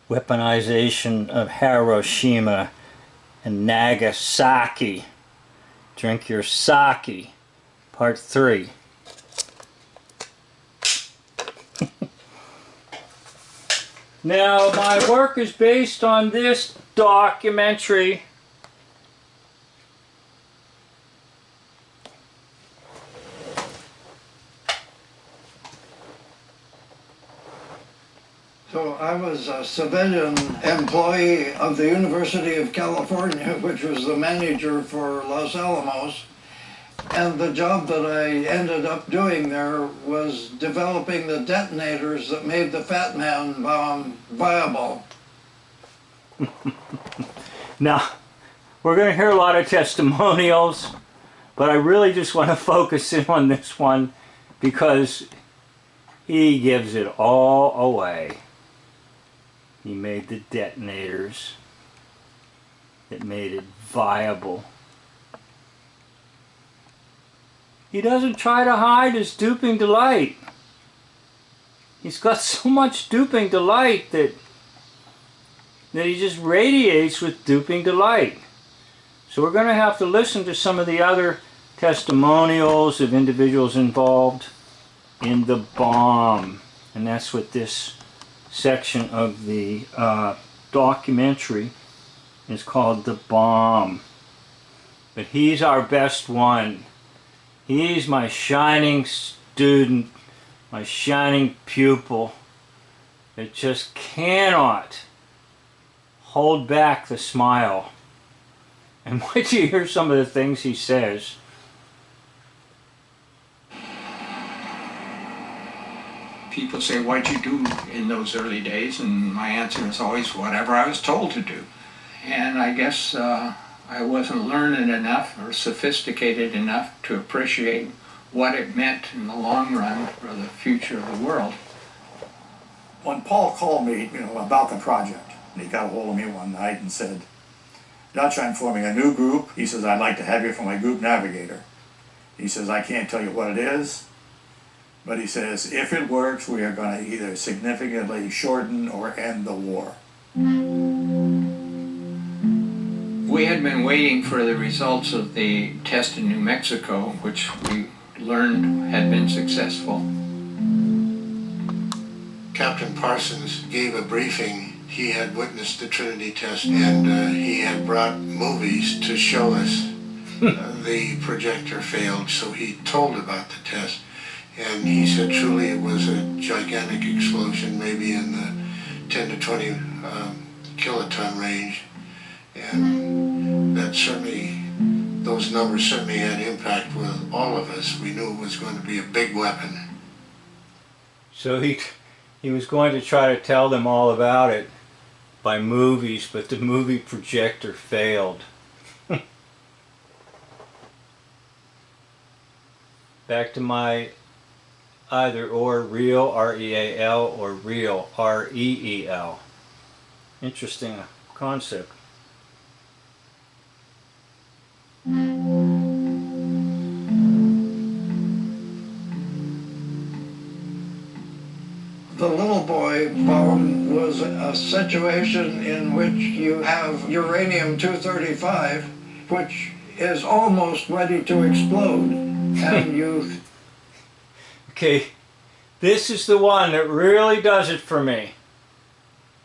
Weaponization of Hiroshima and Nagasaki. Drink your sake. Part 3. Now, my work is based on this documentary. So I was a civilian employee of the University of California, which was the manager for Los Alamos. And the job that I ended up doing there was developing the detonators that made the Fat Man bomb viable. Now, we're going to hear a lot of testimonials, but I really just want to focus in on this one because he gives it all away. He made the detonators that made it viable. He doesn't try to hide his duping delight. He's got so much duping delight that he just radiates with duping delight. So we're going to have to listen to some of the other testimonials of individuals involved in the bomb. And that's what this section of the documentary is called, The Bomb. But he's our best one. He's my shining student, my shining pupil that just cannot hold back the smile. And wait till you hear some of the things he says. People say, what'd you do in those early days? And my answer is always, whatever I was told to do. And I guess I wasn't learned enough or sophisticated enough to appreciate what it meant in the long run for the future of the world. When Paul called me, about the project, and he got a hold of me one night and said, Dutch, I'm forming a new group. He says, I'd like to have you for my group navigator. He says, I can't tell you what it is, but he says, if it works, we are going to either significantly shorten or end the war. We had been waiting for the results of the test in New Mexico, which we learned had been successful. Captain Parsons gave a briefing. He had witnessed the Trinity test, and he had brought movies to show us the projector failed, so he told about the test. And he said truly it was a gigantic explosion, maybe in the 10 to 20 kiloton range. And that certainly, those numbers certainly had impact with all of us. We knew it was going to be a big weapon. So he was going to try to tell them all about it by movies, but the movie projector failed. Back to my either or, real, R-E-A-L, or real, R-E-E-L. Interesting concept. The little boy bomb was a situation in which you have uranium-235, which is almost ready to explode, and you... Okay, this is the one that really does it for me.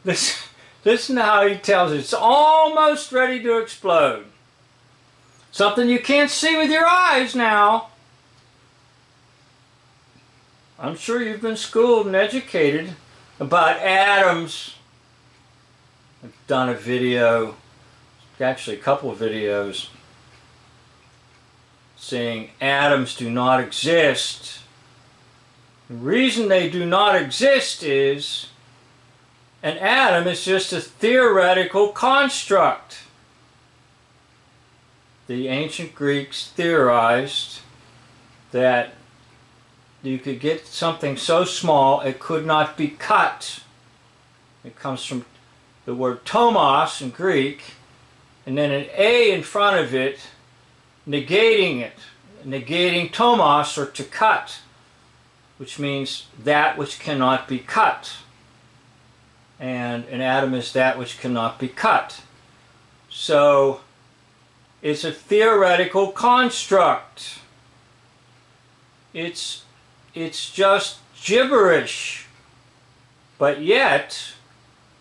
Listen to how he tells it. It's almost ready to explode. Something you can't see with your eyes now. I'm sure you've been schooled and educated about atoms. I've done a video, actually a couple of videos, saying atoms do not exist. The reason they do not exist is an atom is just a theoretical construct. The ancient Greeks theorized that you could get something so small it could not be cut. It comes from the word tomos in Greek, and then an A in front of it, negating it, negating tomos, or to cut, which means that which cannot be cut. And and an atom is that which cannot be cut. So it's a theoretical construct. It's just gibberish. But yet,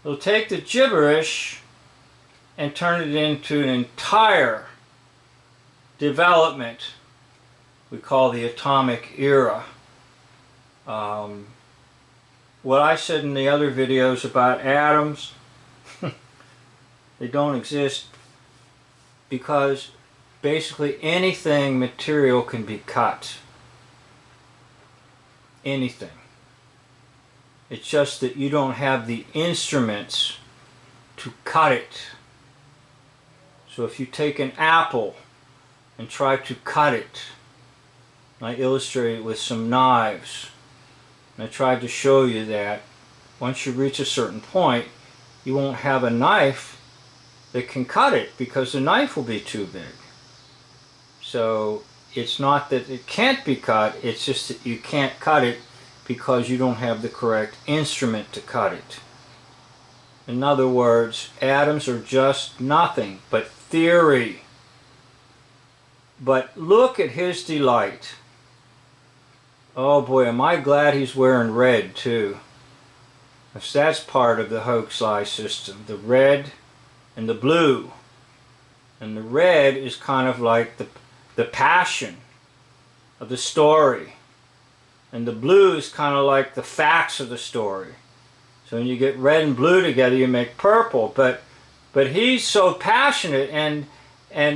it'll take the gibberish and turn it into an entire development we call the atomic era. What I said in the other videos about atoms, they don't exist because basically anything material can be cut. Anything. It's just that you don't have the instruments to cut it. So if you take an apple and try to cut it, I illustrate it with some knives. And I tried to show you that once you reach a certain point, you won't have a knife that can cut it because the knife will be too big. So it's not that it can't be cut, it's just that you can't cut it because you don't have the correct instrument to cut it. In other words, atoms are just nothing but theory. But look at his delight. Oh boy, am I glad he's wearing red too. Because that's part of the hoax-lie system. The red and the blue. And the red is kind of like the passion of the story. And the blue is kind of like the facts of the story. So when you get red and blue together, you make purple. But he's so passionate, and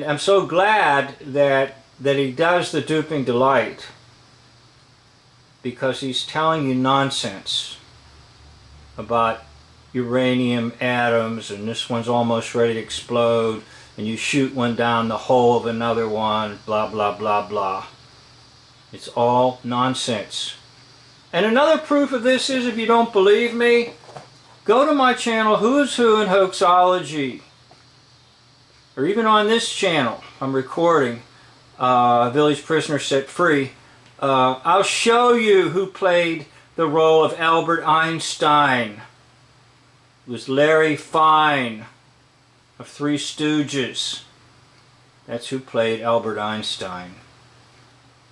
I'm so glad that he does the Duping delight, because he's telling you nonsense about uranium atoms, and this one's almost ready to explode, and you shoot one down the hole of another one, blah, blah, blah, blah. It's all nonsense. And another proof of this is, if you don't believe me, go to my channel, Who's Who in Hoaxology. Or even on this channel, I'm recording, Village Prisoner Set Free. I'll show you who played the role of Albert Einstein. It was Larry Fine of Three Stooges. That's who played Albert Einstein.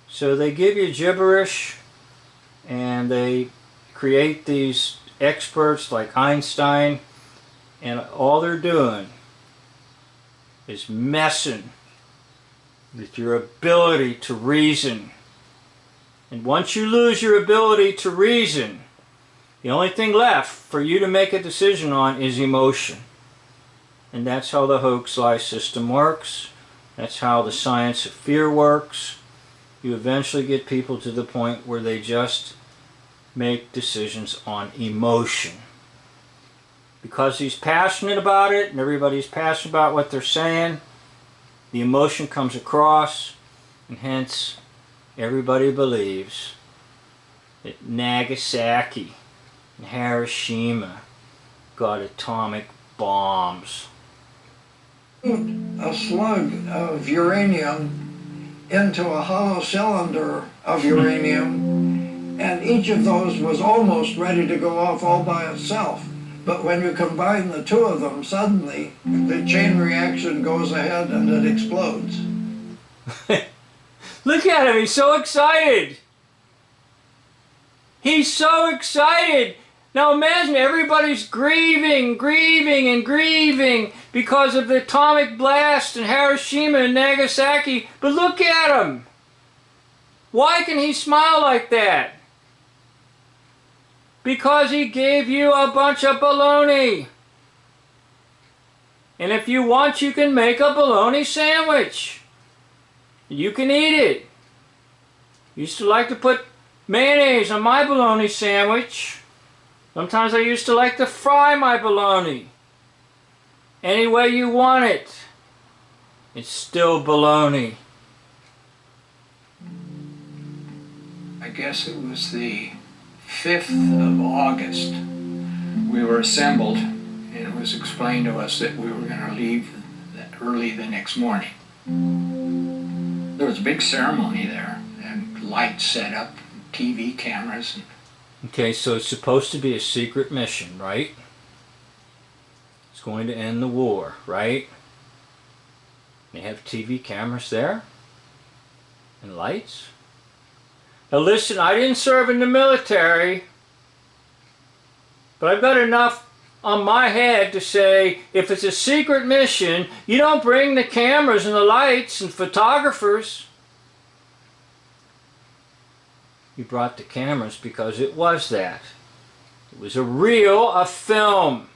So they give you gibberish, and they create these experts like Einstein, and all they're doing is messing with your ability to reason. And once you lose your ability to reason, the only thing left for you to make a decision on is emotion. And that's how the hoax-lie system works. That's how the science of fear works. You eventually get people to the point where they just make decisions on emotion. Because he's passionate about it, and everybody's passionate about what they're saying, the emotion comes across, and hence everybody believes that Nagasaki and Hiroshima got atomic bombs. A slug of uranium into a hollow cylinder of uranium, and each of those was almost ready to go off all by itself. But when you combine the two of them, suddenly the chain reaction goes ahead and it explodes. Look at him, he's so excited. He's so excited. Now imagine everybody's grieving because of the atomic blast in Hiroshima and Nagasaki. But look at him. Why can he smile like that? Because he gave you a bunch of baloney. And if you want, you can make a bologna sandwich. You can eat it. Used to like to put mayonnaise on my bologna sandwich. Sometimes I used to like to fry my bologna. Any way you want it. It's still bologna. I guess it was the 5th of August. We were assembled, and it was explained to us that we were going to leave early the next morning. There was a big ceremony there, and lights set up, TV cameras. Okay, so it's supposed to be a secret mission, right? It's going to end the war, right? They have TV cameras there and lights. Now listen, I didn't serve in the military, but I've got enough on my head to say, if it's a secret mission, you don't bring the cameras and the lights and photographers. You brought the cameras because it was that. It was a film.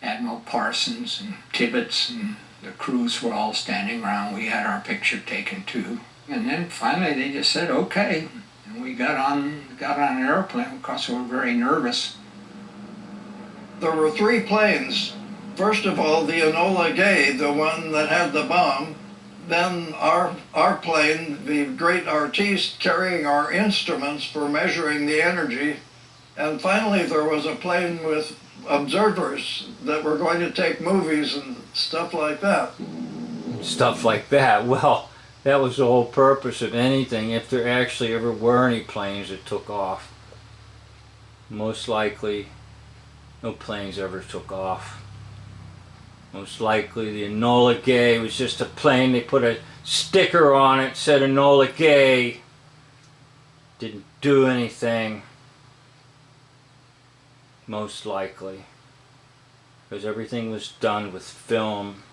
Admiral Parsons and Tibbets and the crews were all standing around. We had our picture taken too. And then finally they just said, okay. And we got on an airplane because we were very nervous. There were 3 planes. First of all, the Enola Gay, the one that had the bomb. Then our plane, the great artiste, carrying our instruments for measuring the energy. And finally there was a plane with observers that were going to take movies and stuff like that. Stuff like that. Well, that was the whole purpose of anything, if there actually ever were any planes that took off. Most likely, no planes ever took off. Most likely the Enola Gay was just a plane. They put a sticker on it, said Enola Gay. Didn't do anything. Most likely. Because everything was done with film,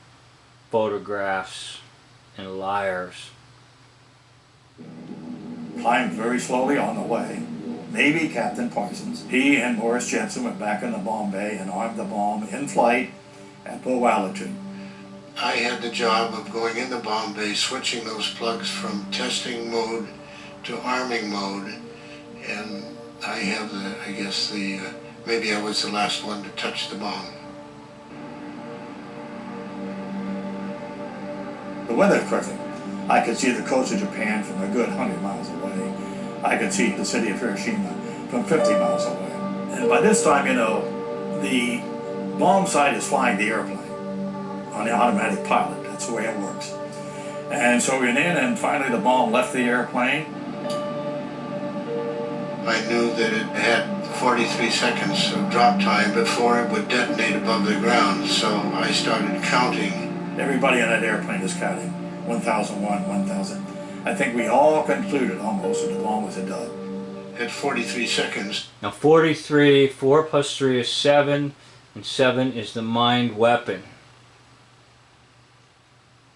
photographs, and liars. Climbed very slowly on the way. Navy Captain Parsons, he and Morris Jensen went back in the bomb bay and armed the bomb in flight at low altitude. I had the job of going in the bomb bay, switching those plugs from testing mode to arming mode, and I have maybe I was the last one to touch the bomb. The weather's perfect. I could see the coast of Japan from a good 100 miles away. I could see the city of Hiroshima from 50 miles away. And by this time, you know, the bomb sight is flying the airplane on the automatic pilot. That's the way it works. And so we went in, and finally the bomb left the airplane. I knew that it had 43 seconds of drop time before it would detonate above the ground, so I started counting. Everybody in that airplane is counting. 1001, 1000. I think we all concluded almost that the bomb was a dud. At 43 seconds. Now 43, 4 plus 3 is 7, and 7 is the mind weapon.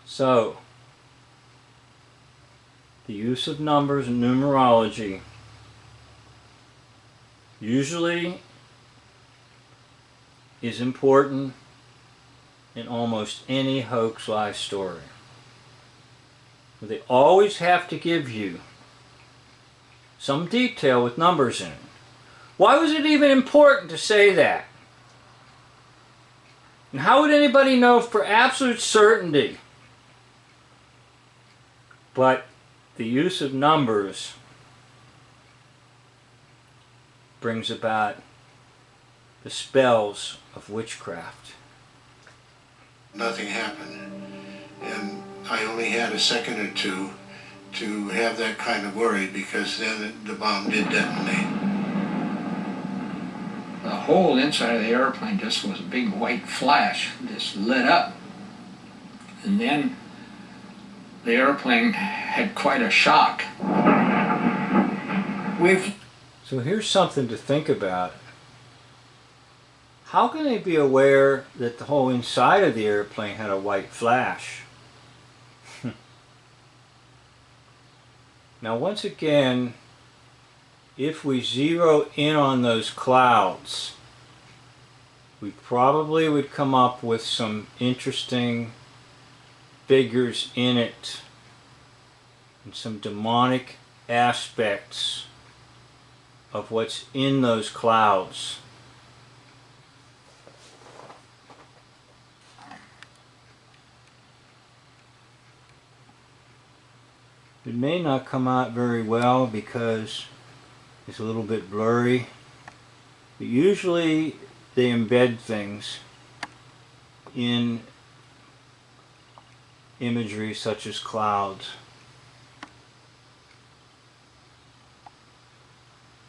So, the use of numbers and numerology usually is important in almost any hoax lie story. They always have to give you some detail with numbers in it. Why was it even important to say that? And how would anybody know for absolute certainty? But the use of numbers brings about the spells of witchcraft. Nothing happened, and I only had a second or two to have that kind of worry, because then the bomb did detonate. The whole inside of the airplane just was a big white flash, just lit up. And then the airplane had quite a shock. So here's something to think about. How can they be aware that the whole inside of the airplane had a white flash? Now once again, if we zero in on those clouds, we probably would come up with some interesting figures in it and some demonic aspects of what's in those clouds. It may not come out very well because it's a little bit blurry, but usually they embed things in imagery such as clouds.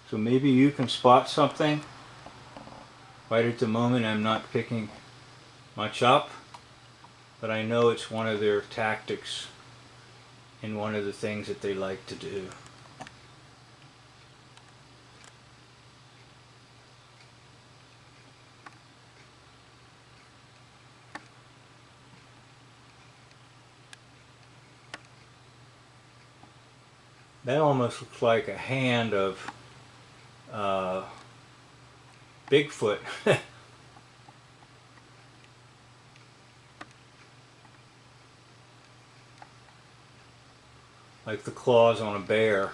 So maybe you can spot something. Right at the moment I'm not picking much up, but I know it's one of their tactics and one of the things that they like to do. That almost looks like a hand of Bigfoot. Like the claws on a bear.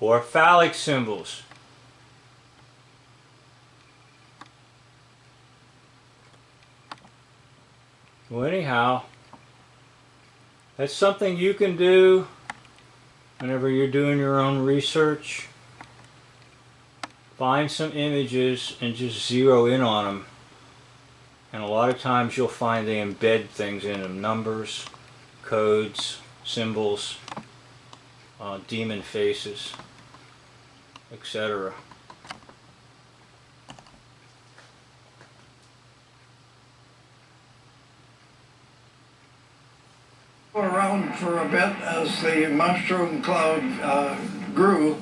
Or phallic symbols. Well, anyhow, that's something you can do whenever you're doing your own research. Find some images and just zero in on them. And a lot of times you'll find they embed things in them. Numbers, codes, symbols, demon faces, etc. Around for a bit as the mushroom cloud grew,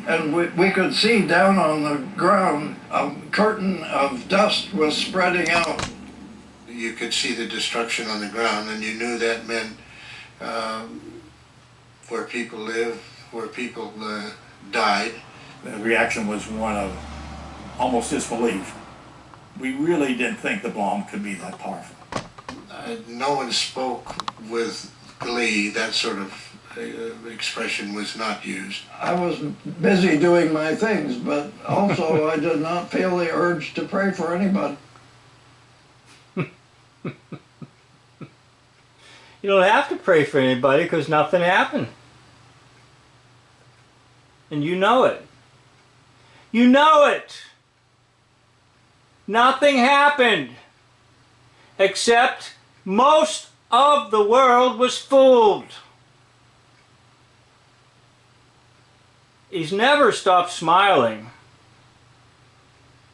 and we could see down on the ground a curtain of dust was spreading out. You could see the destruction on the ground, and you knew that meant where people live, where people died. The reaction was one of almost disbelief. We really didn't think the bomb could be that powerful. No one spoke with glee. That sort of expression was not used. I was busy doing my things, but also I did not feel the urge to pray for anybody. You don't have to pray for anybody because nothing happened. And you know it. You know it. Nothing happened. Except most of the world was fooled. He's never stopped smiling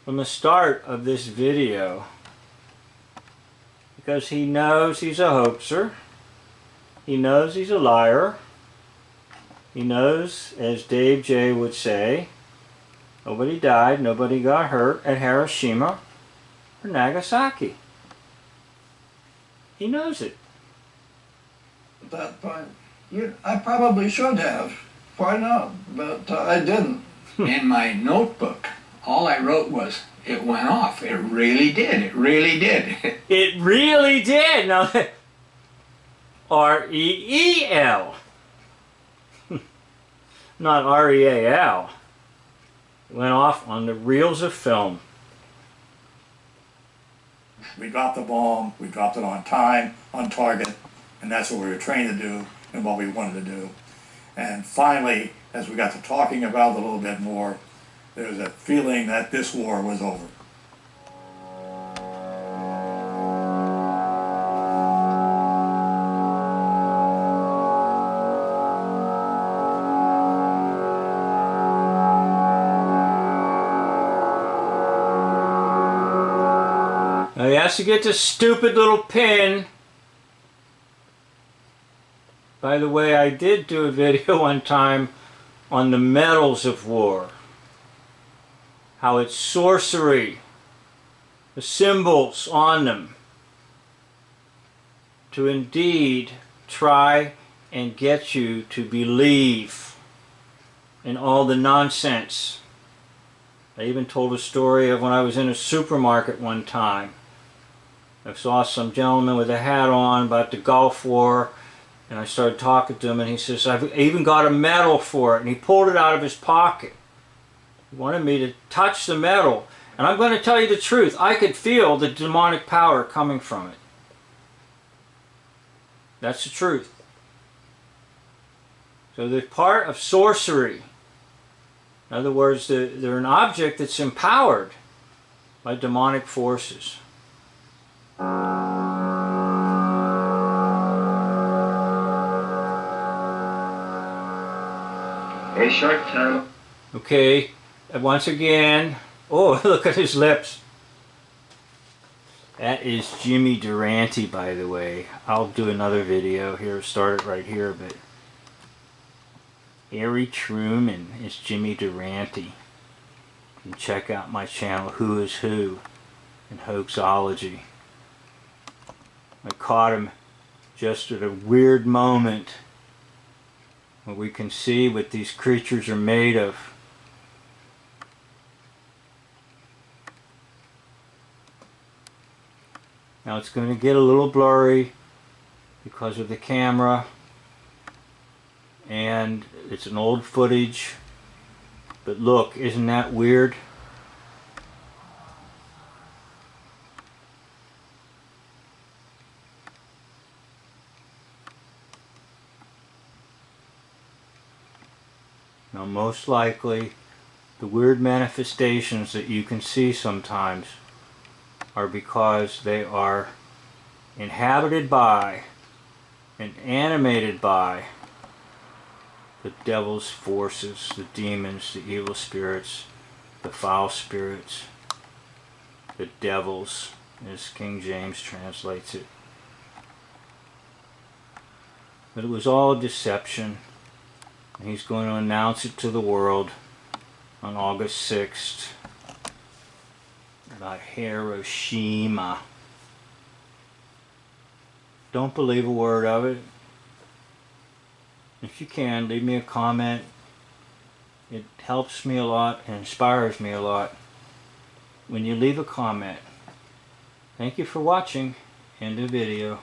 from the start of this video because he knows he's a hoaxer. He knows he's a liar. He knows, as Dave J. would say, nobody died, nobody got hurt at Hiroshima or Nagasaki. He knows it. At that point, I probably should have. Why not? But I didn't. In my notebook, all I wrote was, it went off. It really did. It really did. It really did. Now, R-E-E-L. Not R-E-A-L. It went off on the reels of film. We dropped the bomb, we dropped it on time, on target, and that's what we were trained to do and what we wanted to do. And finally, as we got to talking about it a little bit more, there was a feeling that this war was over. Now he has to get this stupid little pin. By the way, I did do a video one time on the metals of war. How it's sorcery. The symbols on them. To indeed try and get you to believe in all the nonsense. I even told a story of when I was in a supermarket one time. I saw some gentleman with a hat on about the Gulf War, and I started talking to him, and he says, I've even got a medal for it, and he pulled it out of his pocket. He wanted me to touch the medal, and I'm going to tell you the truth, I could feel the demonic power coming from it. That's the truth. So they're part of sorcery. In other words, they're an object that's empowered by demonic forces. Now, A short time. Okay, once again, oh, look at his lips. That is Jimmy Durante, by the way. I'll do another video here, start it right here, but Harry Truman is Jimmy Durante. You can check out my channel, Who is Who, in Hoaxology. I caught him just at a weird moment where we can see what these creatures are made of. Now it's going to get a little blurry because of the camera, and it's an old footage, but look, isn't that weird? Now most likely the weird manifestations that you can see sometimes are because they are inhabited by and animated by the devil's forces, the demons, the evil spirits, the foul spirits, the devils, as King James translates it. But it was all deception, and he's going to announce it to the world on August 6th about Hiroshima. Don't believe a word of it. If you can, leave me a comment. It helps me a lot and inspires me a lot when you leave a comment. Thank you for watching. End of video.